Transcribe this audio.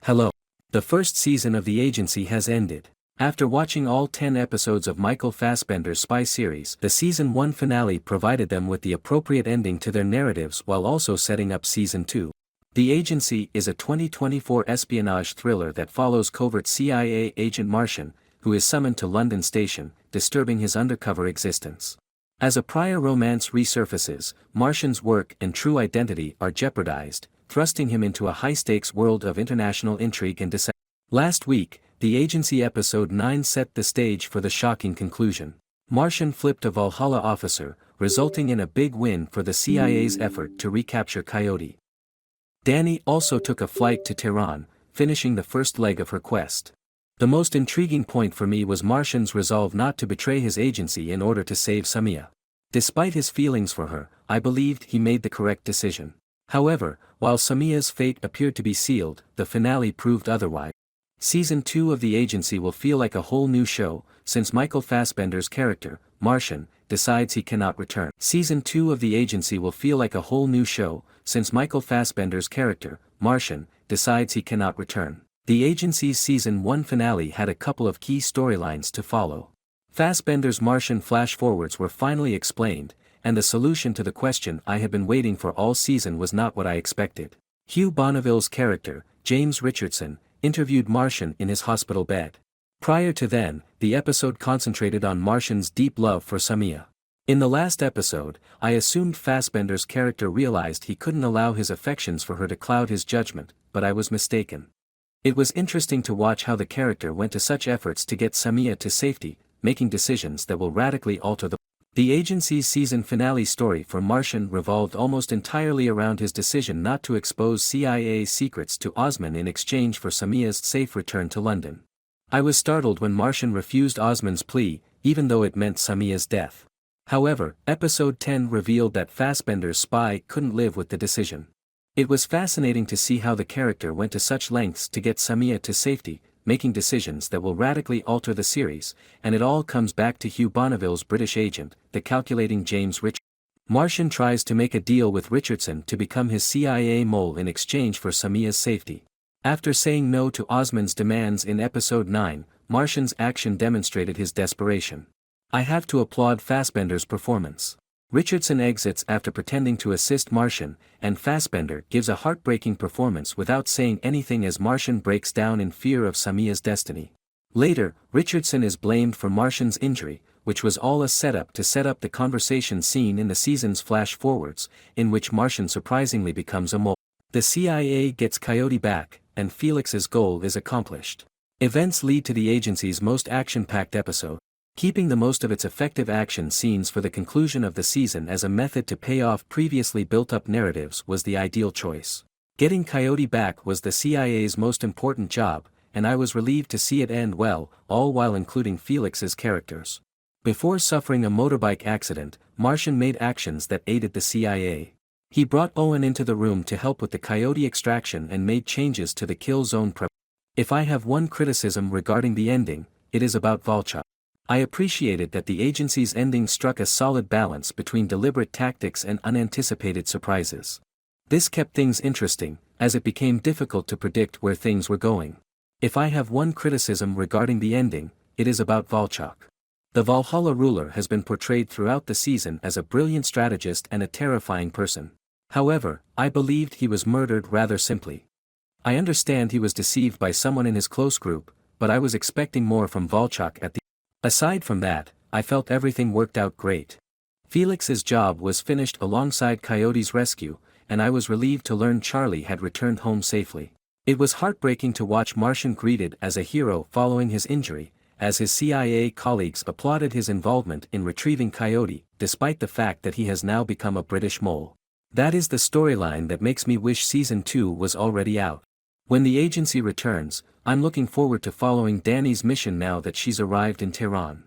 Hello. The first season of The Agency has ended. After watching all 10 episodes of Michael Fassbender's spy series, the season 1 finale provided them with the appropriate ending to their narratives while also setting up season 2. The Agency is a 2024 espionage thriller that follows covert CIA agent Martian, who is summoned to London Station, disturbing his undercover existence. As a prior romance resurfaces, Martian's work and true identity are jeopardized, thrusting him into a high-stakes world of international intrigue and deception. Last week, The Agency Episode 9 set the stage for the shocking conclusion. Martian flipped a Valhalla officer, resulting in a big win for the CIA's effort to recapture Coyote. Dani also took a flight to Tehran, finishing the first leg of her quest. The most intriguing point for me was Martian's resolve not to betray his agency in order to save Samia. Despite his feelings for her, I believed he made the correct decision. However, while Samia's fate appeared to be sealed, the finale proved otherwise. Season 2 of The Agency will feel like a whole new show, since Michael Fassbender's character, Martian, decides he cannot return. Season 2 of The Agency will feel like a whole new show, since Michael Fassbender's character, Martian, decides he cannot return. The Agency's Season 1 finale had a couple of key storylines to follow. Fassbender's Martian flash-forwards were finally explained, and the solution to the question I had been waiting for all season was not what I expected. Hugh Bonneville's character, James Richardson, interviewed Martian in his hospital bed. Prior to then, the episode concentrated on Martian's deep love for Samia. In the last episode, I assumed Fassbender's character realized he couldn't allow his affections for her to cloud his judgment, but I was mistaken. It was interesting to watch how the character went to such efforts to get Samia to safety, making decisions that will radically alter The Agency's season finale story for Martian revolved almost entirely around his decision not to expose CIA secrets to Osman in exchange for Samia's safe return to London. I was startled when Martian refused Osman's plea, even though it meant Samia's death. However, Episode 10 revealed that Fassbender's spy couldn't live with the decision. It was fascinating to see how the character went to such lengths to get Samia to safety, making decisions that will radically alter the series, and it all comes back to Hugh Bonneville's British agent, the calculating James Richardson. Martian tries to make a deal with Richardson to become his CIA mole in exchange for Samia's safety. After saying no to Osman's demands in Episode 9, Martian's action demonstrated his desperation. I have to applaud Fassbender's performance. Richardson exits after pretending to assist Martian, and Fassbender gives a heartbreaking performance without saying anything as Martian breaks down in fear of Samia's destiny. Later, Richardson is blamed for Martian's injury, which was all a setup to set up the conversation scene in the season's flash-forwards, in which Martian surprisingly becomes a mole. The CIA gets Coyote back, and Felix's goal is accomplished. Events lead to the agency's most action-packed episode. Keeping the most of its effective action scenes for the conclusion of the season as a method to pay off previously built-up narratives was the ideal choice. Getting Coyote back was the CIA's most important job, and I was relieved to see it end well, all while including Felix's characters. Before suffering a motorbike accident, Martian made actions that aided the CIA. He brought Owen into the room to help with the Coyote extraction and made changes to the kill zone prep. If I have one criticism regarding the ending, it is about Volchok. I appreciated that the agency's ending struck a solid balance between deliberate tactics and unanticipated surprises. This kept things interesting, as it became difficult to predict where things were going. If I have one criticism regarding the ending, it is about Volchok. The Valhalla ruler has been portrayed throughout the season as a brilliant strategist and a terrifying person. However, I believed he was murdered rather simply. I understand he was deceived by someone in his close group, but I was expecting more from Volchok at the Aside from that, I felt everything worked out great. Felix's job was finished alongside Coyote's rescue, and I was relieved to learn Charlie had returned home safely. It was heartbreaking to watch Martian greeted as a hero following his injury, as his CIA colleagues applauded his involvement in retrieving Coyote, despite the fact that he has now become a British mole. That is the storyline that makes me wish Season 2 was already out. When the agency returns, I'm looking forward to following Dani's mission now that she's arrived in Tehran.